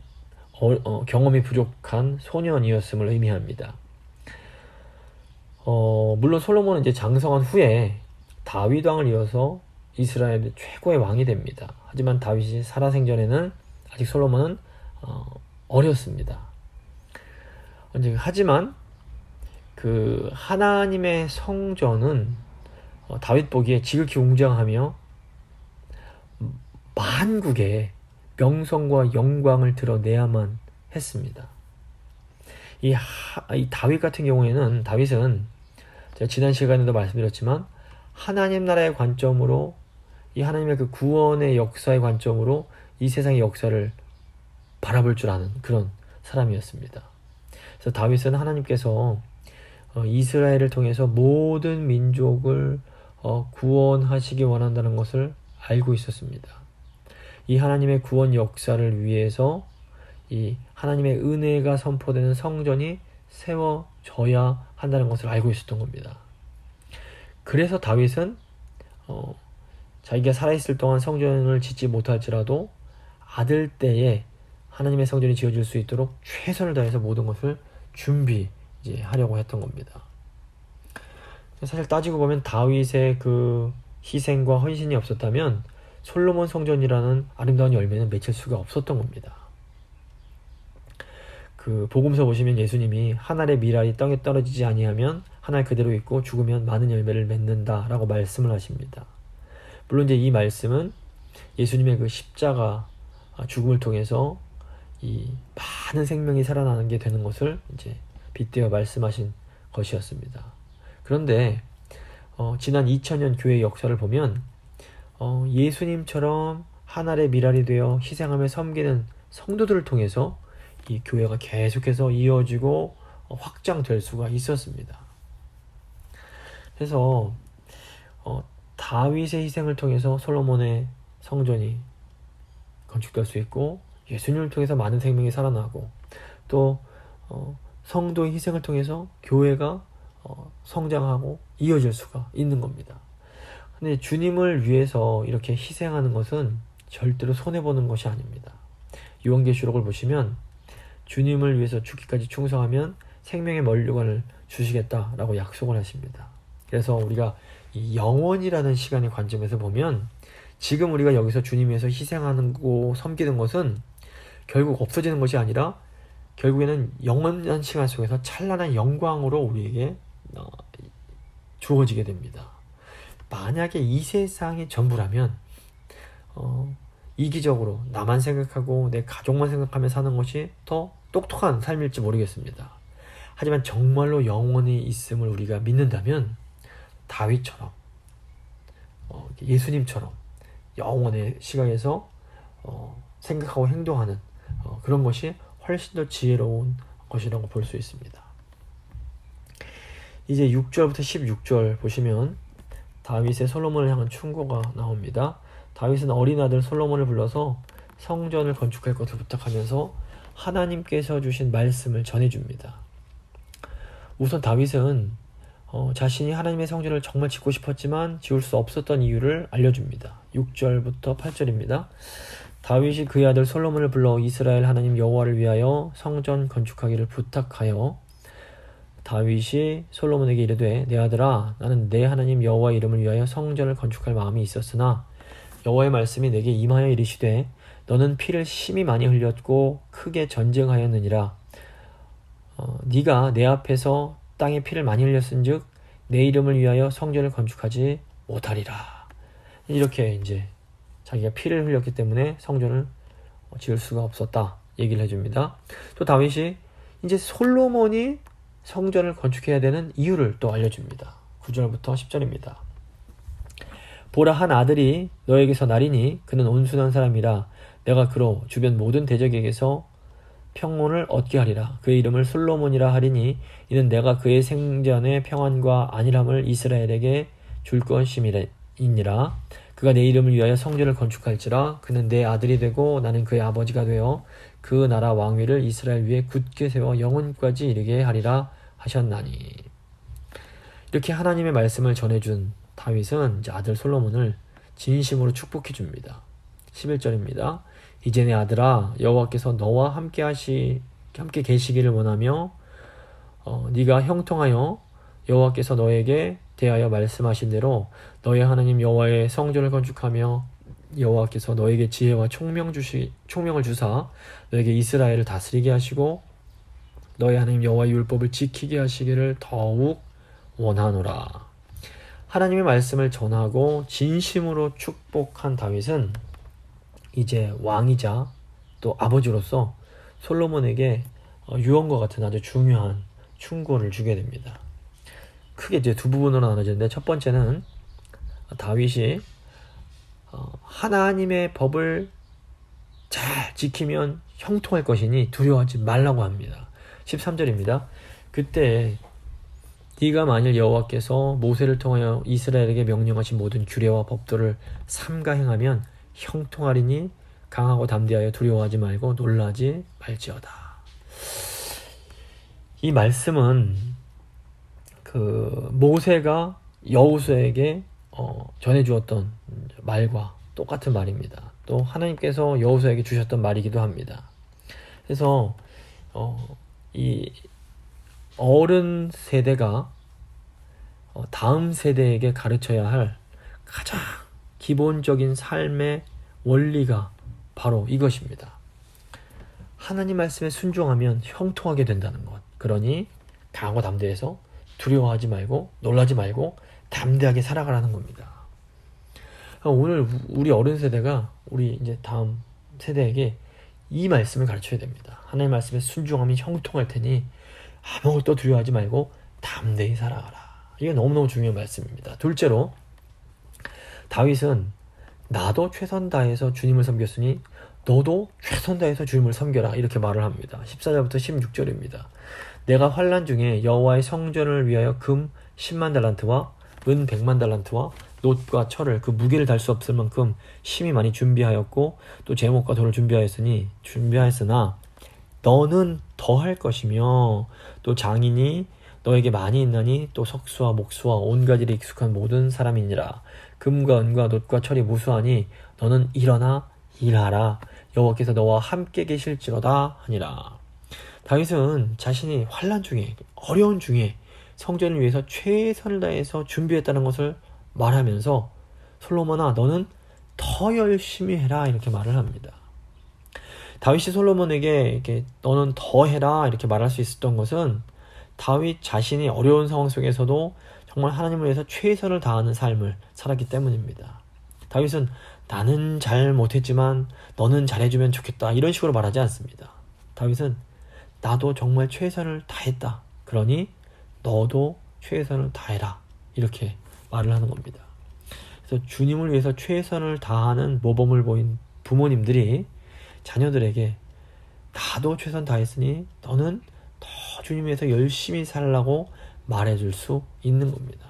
경험이 부족한 소년이었음을 의미합니다. 물론 솔로몬은 이제 장성한 후에 다윗 왕을 이어서 이스라엘의 최고의 왕이 됩니다. 하지만 다윗이 살아생전에는 아직 솔로몬은 어렸습니다. 하지만 그 하나님의 성전은 다윗 보기에 지극히 웅장하며 만국의 명성과 영광을 드러내야만 했습니다. 이 다윗 같은 경우에는 다윗은 제가 지난 시간에도 말씀드렸지만 하나님 나라의 관점으로 이 하나님의 그 구원의 역사의 관점으로 이 세상의 역사를 바라볼 줄 아는 그런 사람이었습니다. 그래서 다윗은 하나님께서 이스라엘을 통해서 모든 민족을 구원하시기 원한다는 것을 알고 있었습니다. 이 하나님의 구원 역사를 위해서 이 하나님의 은혜가 선포되는 성전이 세워져야 한다는 것을 알고 있었던 겁니다. 그래서 다윗은 자기가 살아있을 동안 성전을 짓지 못할지라도 아들 때에 하나님의 성전이 지어질 수 있도록 최선을 다해서 모든 것을 준비하려고 했던 겁니다. 사실 따지고 보면 다윗의 그 희생과 헌신이 없었다면 솔로몬 성전이라는 아름다운 열매는 맺힐 수가 없었던 겁니다. 그 복음서 보시면 예수님이 한 알의 밀알이 땅에 떨어지지 아니하면 한 알 그대로 있고 죽으면 많은 열매를 맺는다라고 말씀을 하십니다. 물론 이제 이 말씀은 예수님의 그 십자가 죽음을 통해서 이 많은 생명이 살아나는 게 되는 것을 이제 빗대어 말씀하신 것이었습니다. 그런데 지난 2000년 교회 역사를 보면 예수님처럼 한 알의 밀알이 되어 희생하며 섬기는 성도들을 통해서 이 교회가 계속해서 이어지고 확장될 수가 있었습니다. 그래서 다윗의 희생을 통해서 솔로몬의 성전이 건축될 수 있고 예수님을 통해서 많은 생명이 살아나고 또 성도의 희생을 통해서 교회가 성장하고 이어질 수가 있는 겁니다. 근데 주님을 위해서 이렇게 희생하는 것은 절대로 손해보는 것이 아닙니다. 요한계시록을 보시면 주님을 위해서 죽기까지 충성하면 생명의 면류관을 주시겠다라고 약속을 하십니다. 그래서 우리가 이 영원이라는 시간의 관점에서 보면 지금 우리가 여기서 주님 위해서 희생하는 거 섬기는 것은 결국 없어지는 것이 아니라 결국에는 영원한 시간 속에서 찬란한 영광으로 우리에게 주어지게 됩니다. 만약에 이 세상이 전부라면 이기적으로 나만 생각하고 내 가족만 생각하며 사는 것이 더 똑똑한 삶일지 모르겠습니다. 하지만 정말로 영원히 있음을 우리가 믿는다면 다윗처럼 예수님처럼 영원의 시각에서 생각하고 행동하는 그런 것이 훨씬 더 지혜로운 것이라고 볼 수 있습니다. 이제 6절부터 16절 보시면 다윗의 솔로몬을 향한 충고가 나옵니다. 다윗은 어린 아들 솔로몬을 불러서 성전을 건축할 것을 부탁하면서 하나님께서 주신 말씀을 전해줍니다. 우선 다윗은 자신이 하나님의 성전을 정말 짓고 싶었지만 지을 수 없었던 이유를 알려줍니다. 6절부터 8절입니다. 다윗이 그의 아들 솔로몬을 불러 이스라엘 하나님 여호와를 위하여 성전 건축하기를 부탁하여 다윗이 솔로몬에게 이르되 내 아들아 나는 내 하나님 여호와의 이름을 위하여 성전을 건축할 마음이 있었으나 여호와의 말씀이 내게 임하여 이르시되 너는 피를 심히 많이 흘렸고 크게 전쟁하였느니라. 네가 내 앞에서 땅에 피를 많이 흘렸은즉 내 이름을 위하여 성전을 건축하지 못하리라. 이렇게 이제 자기가 피를 흘렸기 때문에 성전을 지을 수가 없었다 얘기를 해줍니다. 또 다윗이 이제 솔로몬이 성전을 건축해야 되는 이유를 또 알려줍니다. 9절부터 10절입니다. 보라 한 아들이 너에게서 나리니 그는 온순한 사람이라 내가 그로 주변 모든 대적에게서 평온을 얻게 하리라. 그의 이름을 솔로몬이라 하리니 이는 내가 그의 생전의 평안과 안일함을 이스라엘에게 줄 것임이니라. 그가 내 이름을 위하여 성전을 건축할지라. 그는 내 아들이 되고 나는 그의 아버지가 되어 그 나라 왕위를 이스라엘 위에 굳게 세워 영원까지 이르게 하리라 하셨나니. 이렇게 하나님의 말씀을 전해준 다윗은 이제 아들 솔로몬을 진심으로 축복해 줍니다. 11절입니다. 이제 내 아들아 여호와께서 너와 함께 계시기를 원하며 네가 형통하여 여호와께서 너에게 대하여 말씀하신 대로 너의 하나님 여호와의 성전을 건축하며 여호와께서 너에게 지혜와 총명을 주사 너에게 이스라엘을 다스리게 하시고 너의 하나님 여호와의 율법을 지키게 하시기를 더욱 원하노라. 하나님의 말씀을 전하고 진심으로 축복한 다윗은 이제 왕이자 또 아버지로서 솔로몬에게 유언과 같은 아주 중요한 충고를 주게 됩니다. 크게 이제 두 부분으로 나눠지는데 첫 번째는 다윗이 하나님의 법을 잘 지키면 형통할 것이니 두려워하지 말라고 합니다. 13절입니다. 그때 네가 만일 여호와께서 모세를 통하여 이스라엘에게 명령하신 모든 규례와 법도를 삼가 행하면 형통하리니 강하고 담대하여 두려워하지 말고 놀라지 말지어다. 이 말씀은 그 모세가 여호수아에게 전해주었던 말과 똑같은 말입니다. 또 하나님께서 여호수아에게 주셨던 말이기도 합니다. 그래서 이 어른 세대가 다음 세대에게 가르쳐야 할 가장 기본적인 삶의 원리가 바로 이것입니다. 하나님 말씀에 순종하면 형통하게 된다는 것. 그러니 강하고 담대해서 두려워하지 말고 놀라지 말고 담대하게 살아가라는 겁니다. 오늘 우리 어른 세대가 우리 이제 다음 세대에게 이 말씀을 가르쳐야 됩니다. 하나님 말씀에 순종하면 형통할 테니 아무것도 두려워하지 말고 담대히 살아가라. 이게 너무너무 중요한 말씀입니다. 둘째로 다윗은 나도 최선 다해서 주님을 섬겼으니 너도 최선 다해서 주님을 섬겨라 이렇게 말을 합니다. 14절부터 16절입니다. 내가 환난 중에 여호와의 성전을 위하여 금 10만 달란트와 은 100만 달란트와 놋과 철을 그 무게를 달 수 없을 만큼 심히 많이 준비하였고 또 제목과 돌을 준비하였으나 너는 더할 것이며 또 장인이 너에게 많이 있나니 또 석수와 목수와 온 가지에 익숙한 모든 사람이니라. 금과 은과 놋과 철이 무수하니 너는 일어나 일하라. 여호와께서 너와 함께 계실지로다 하니라. 다윗은 자신이 환난 중에 어려운 중에 성전을 위해서 최선을 다해서 준비했다는 것을 말하면서 솔로몬아 너는 더 열심히 해라 이렇게 말을 합니다. 다윗이 솔로몬에게 이렇게 너는 더 해라 이렇게 말할 수 있었던 것은 다윗 자신이 어려운 상황 속에서도 정말 하나님을 위해서 최선을 다하는 삶을 살았기 때문입니다. 다윗은 나는 잘 못했지만 너는 잘해주면 좋겠다 이런 식으로 말하지 않습니다. 다윗은 나도 정말 최선을 다했다. 그러니 너도 최선을 다해라. 이렇게 말을 하는 겁니다. 그래서 주님을 위해서 최선을 다하는 모범을 보인 부모님들이 자녀들에게 나도 최선 다했으니 너는 더 주님 위해서 열심히 살라고 말해줄 수 있는 겁니다.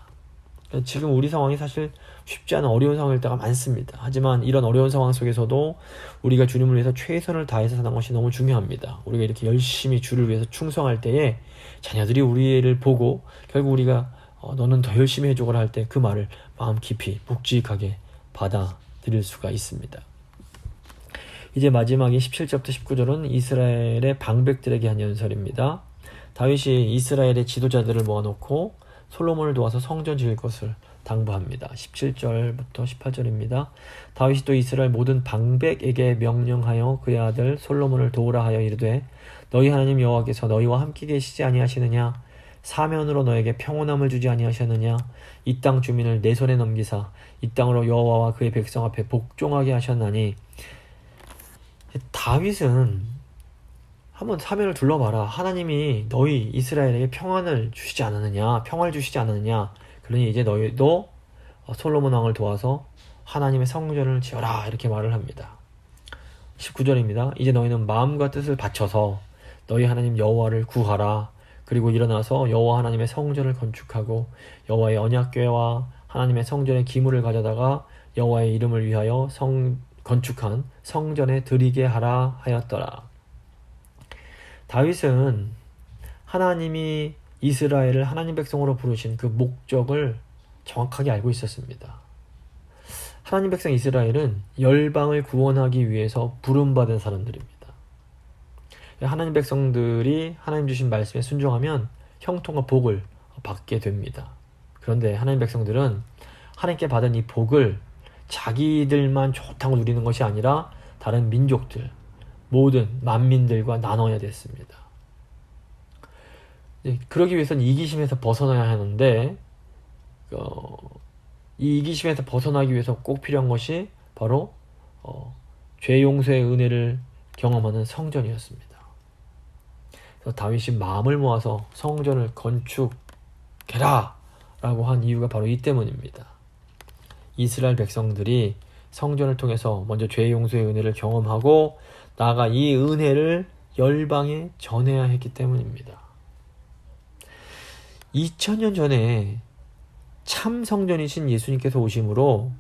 지금 우리 상황이 사실 쉽지 않은 어려운 상황일 때가 많습니다. 하지만 이런 어려운 상황 속에서도 우리가 주님을 위해서 최선을 다해서 사는 것이 너무 중요합니다. 우리가 이렇게 열심히 주를 위해서 충성할 때에 자녀들이 우리를 보고 결국 우리가 너는 더 열심히 해주거라 할 때 그 말을 마음 깊이 묵직하게 받아들일 수가 있습니다. 이제 마지막에 17절부터 19절은 이스라엘의 방백들에게 한 연설입니다. 다윗이 이스라엘의 지도자들을 모아놓고 솔로몬을 도와서 성전 지을 것을 당부합니다. 17절부터 18절입니다. 다윗이 또 이스라엘 모든 방백에게 명령하여 그의 아들 솔로몬을 도우라 하여 이르되 너희 하나님 여호와께서 너희와 함께 계시지 아니하시느냐? 사면으로 너에게 평온함을 주지 아니하셨느냐? 이 땅 주민을 내 손에 넘기사 이 땅으로 여호와와 그의 백성 앞에 복종하게 하셨나니. 다윗은 한번 사면을 둘러봐라. 하나님이 너희 이스라엘에게 평안을 주시지 않았느냐? 평화를 주시지 않았느냐? 그러니 이제 너희도 솔로몬 왕을 도와서 하나님의 성전을 지어라. 이렇게 말을 합니다. 19절입니다. 이제 너희는 마음과 뜻을 바쳐서 너희 하나님 여호와를 구하라. 그리고 일어나서 여호와 하나님의 성전을 건축하고 여호와의 언약궤와 하나님의 성전의 기물을 가져다가 여호와의 이름을 위하여 건축한 성전에 드리게 하라 하였더라. 다윗은 하나님이 이스라엘을 하나님 백성으로 부르신 그 목적을 정확하게 알고 있었습니다. 하나님 백성 이스라엘은 열방을 구원하기 위해서 부름받은 사람들입니다. 하나님 백성들이 하나님 주신 말씀에 순종하면 형통과 복을 받게 됩니다. 그런데 하나님 백성들은 하나님께 받은 이 복을 자기들만 좋다고 누리는 것이 아니라 다른 민족들, 모든 만민들과 나눠야 됐습니다. 그러기 위해서는 이기심에서 벗어나야 하는데 이 이기심에서 벗어나기 위해서 꼭 필요한 것이 바로 죄 용서의 은혜를 경험하는 성전이었습니다. 그래서 다윗이 마음을 모아서 성전을 건축해라 라고 한 이유가 바로 이 때문입니다. 이스라엘 백성들이 성전을 통해서 먼저 죄 용서의 은혜를 경험하고 나아가 이 은혜를 열방에 전해야 했기 때문입니다. 2000년 전에 참 성전이신 예수님께서 오심으로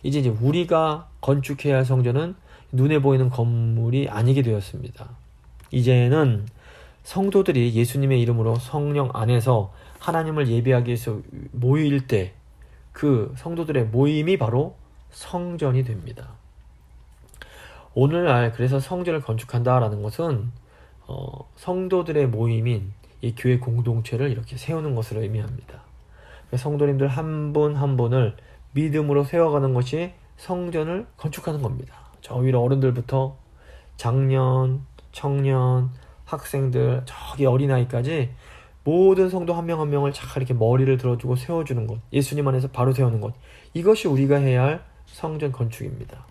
이제 우리가 건축해야 할 성전은 눈에 보이는 건물이 아니게 되었습니다. 이제는 성도들이 예수님의 이름으로 성령 안에서 하나님을 예배하기 위해서 모일 때 그 성도들의 모임이 바로 성전이 됩니다. 오늘날 그래서 성전을 건축한다라는 것은 성도들의 모임인 이 교회 공동체를 이렇게 세우는 것을 의미합니다. 성도님들 한 분 한 분을 믿음으로 세워가는 것이 성전을 건축하는 겁니다. 저 위로 어른들부터 장년, 청년, 학생들, 저기 어린아이까지 모든 성도 한 명 한 명을 잘 이렇게 머리를 들어주고 세워주는 것, 예수님 안에서 바로 세우는 것, 이것이 우리가 해야 할 성전 건축입니다.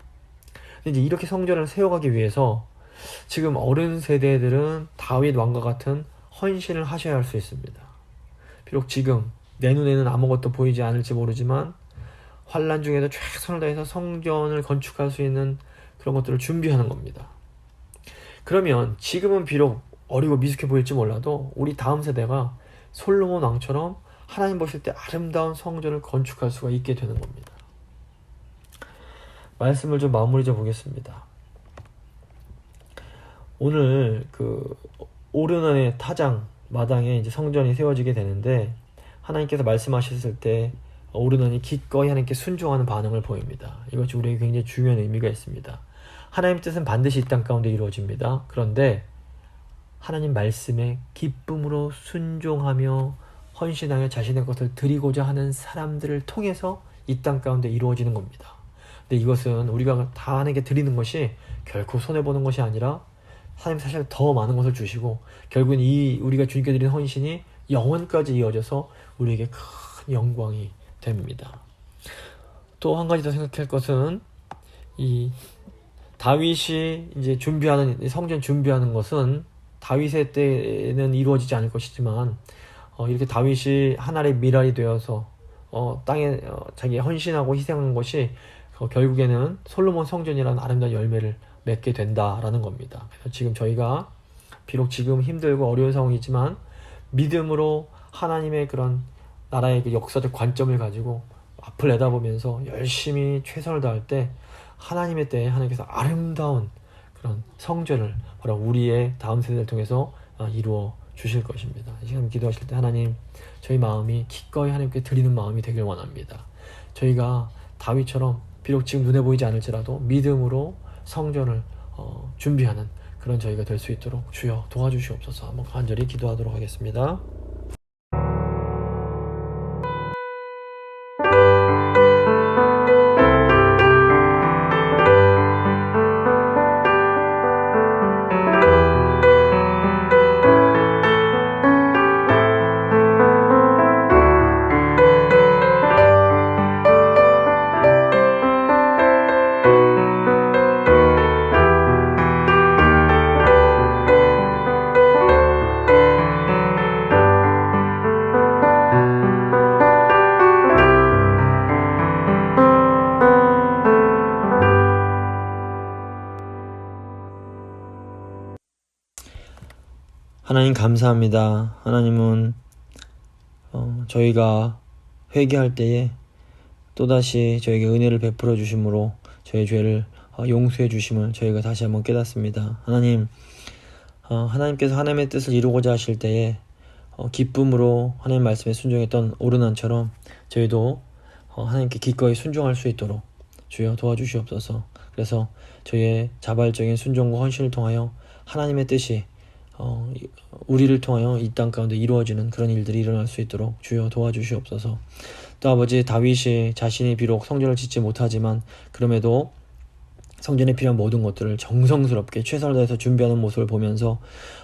근데 이제 이렇게 성전을 세워가기 위해서 지금 어른 세대들은 다윗 왕과 같은 헌신을 하셔야 할 수 있습니다. 비록 지금 내 눈에는 아무것도 보이지 않을지 모르지만 환난 중에도 최선을 다해서 성전을 건축할 수 있는 그런 것들을 준비하는 겁니다. 그러면 지금은 비록 어리고 미숙해 보일지 몰라도 우리 다음 세대가 솔로몬 왕처럼 하나님 보실 때 아름다운 성전을 건축할 수가 있게 되는 겁니다. 말씀을 좀 마무리 좀 보겠습니다. 오늘 그 오르난의 타장 마당에 이제 성전이 세워지게 되는데 하나님께서 말씀하셨을 때 오르난이 기꺼이 하나님께 순종하는 반응을 보입니다. 이것이 우리에게 굉장히 중요한 의미가 있습니다. 하나님 뜻은 반드시 이 땅 가운데 이루어집니다. 그런데 하나님 말씀에 기쁨으로 순종하며 헌신하여 자신의 것을 드리고자 하는 사람들을 통해서 이 땅 가운데 이루어지는 겁니다. 근데 이것은 우리가 다 하나님께 드리는 것이 결코 손해보는 것이 아니라 하나님 사실 더 많은 것을 주시고 결국은 이 우리가 주님께 드리는 헌신이 영원까지 이어져서 우리에게 큰 영광이 됩니다. 또 한 가지 더 생각할 것은 이 다윗이 이제 준비하는 성전 준비하는 것은 다윗의 때는 이루어지지 않을 것이지만 이렇게 다윗이 하나의 미랄이 되어서 땅에 자기 헌신하고 희생한 것이 결국에는 솔로몬 성전이라는 아름다운 열매를 맺게 된다라는 겁니다. 그래서 지금 저희가 비록 지금 힘들고 어려운 상황이지만 믿음으로 하나님의 그런 나라의 그 역사적 관점을 가지고 앞을 내다보면서 열심히 최선을 다할 때 하나님의 때에 하나님께서 아름다운 그런 성전을 바로 우리의 다음 세대를 통해서 이루어 주실 것입니다. 이 시간 기도하실 때 하나님 저희 마음이 기꺼이 하나님께 드리는 마음이 되길 원합니다. 저희가 다윗처럼 비록 지금 눈에 보이지 않을지라도 믿음으로 성전을 준비하는 그런 저희가 될 수 있도록 주여 도와주시옵소서. 한번 간절히 기도하도록 하겠습니다. 하나님 감사합니다. 하나님은 저희가 회개할 때에 또다시 저에게 은혜를 베풀어 주심으로 저희 죄를 용서해 주심을 저희가 다시 한번 깨닫습니다. 하나님, 하나님께서 하나님의 뜻을 이루고자 하실 때에 기쁨으로 하나님 말씀에 순종했던 오르난처럼 저희도 하나님께 기꺼이 순종할 수 있도록 주여 도와주시옵소서. 그래서 저희의 자발적인 순종과 헌신을 통하여 하나님의 뜻이 우리를 통하여 이 땅 가운데 이루어지는 그런 일들이 일어날 수 있도록 주여 도와주시옵소서. 또 아버지, 다윗이 자신이 비록 성전을 짓지 못하지만 그럼에도 성전에 필요한 모든 것들을 정성스럽게 최선을 다해서 준비하는 모습을 보면서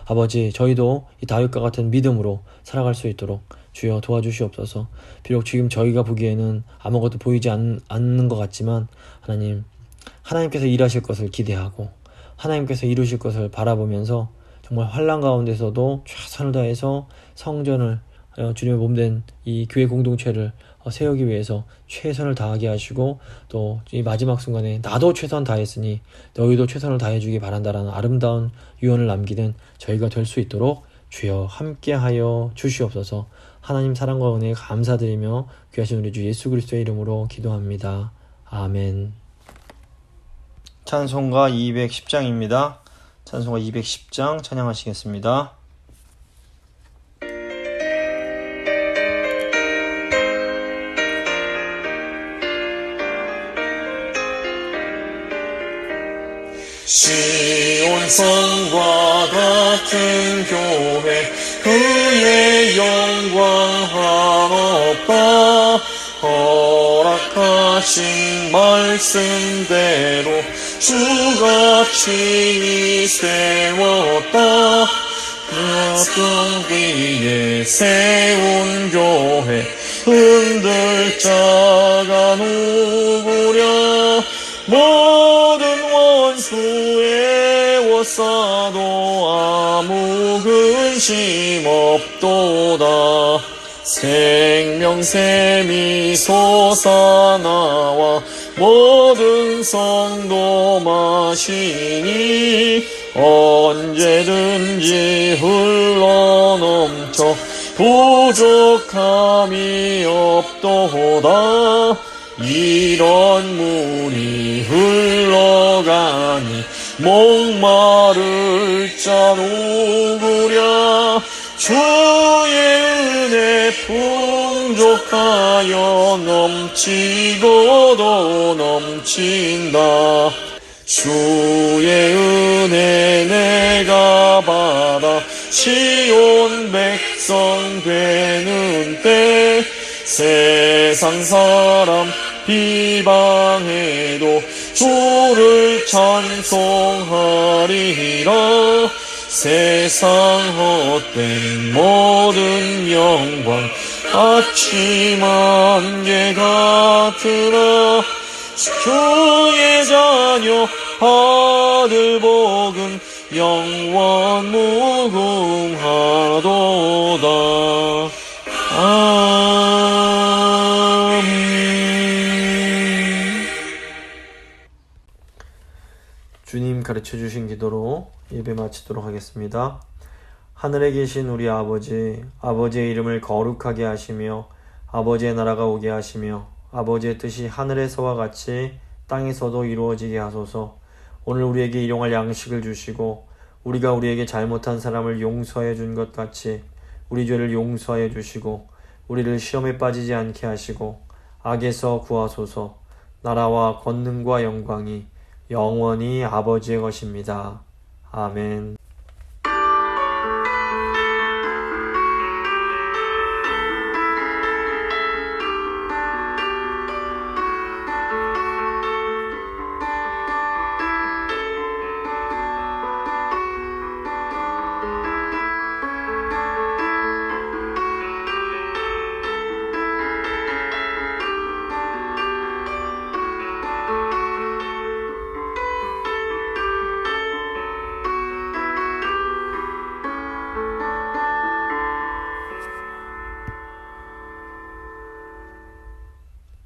아버지, 저희도 이 다윗과 같은 믿음으로 살아갈 수 있도록 주여 도와주시옵소서. 비록 지금 저희가 보기에는 아무것도 보이지 않는 것 같지만 하나님께서 일하실 것을 기대하고 하나님께서 이루실 것을 바라보면서 정말 환난 가운데서도 최선을 다해서 성전을 주님의 몸된 이 교회 공동체를 세우기 위해서 최선을 다하게 하시고 또 이 마지막 순간에 나도 최선 다했으니 너희도 최선을 다해주기 바란다라는 아름다운 유언을 남기는 저희가 될 수 있도록 주여 함께하여 주시옵소서. 하나님 사랑과 은혜에 감사드리며 귀하신 우리 주 예수 그리스도의 이름으로 기도합니다. 아멘. 찬송가 210장입니다. 찬송가 210장 찬양하시겠습니다. 시온 성과 같은 교회 그의 영광 한없다 허락하신 말씀대로 주가 친히 세웠다 그 위에 세운 교회 흔들 자가 누구랴 모든 원수에 워싸도 아무 근심 없도다 생명샘이 솟아나와 모든 성도 마시니 언제든지 흘러넘쳐 부족함이 없도다 이런 물이 흘러가니 목마를 자 누구랴 주의 은혜 풍족하여 넘치고도 넘친다 주의 은혜 내가 받아 시온 백성 되는 때 세상 사람 비방해도 주를 찬송하리라 세상 헛된 모든 영광 아침 안개 같으나 주의 자녀 받을 복은 영원 무궁하도다. 아멘. 주님 가르쳐주신 기도로 예배 마치도록 하겠습니다. 하늘에 계신 우리 아버지, 아버지의 이름을 거룩하게 하시며 아버지의 나라가 오게 하시며 아버지의 뜻이 하늘에서와 같이 땅에서도 이루어지게 하소서. 오늘 우리에게 일용할 양식을 주시고 우리가 우리에게 잘못한 사람을 용서해 준 것 같이 우리 죄를 용서하여 주시고 우리를 시험에 빠지지 않게 하시고 악에서 구하소서. 나라와 권능과 영광이 영원히 아버지의 것입니다. 아멘.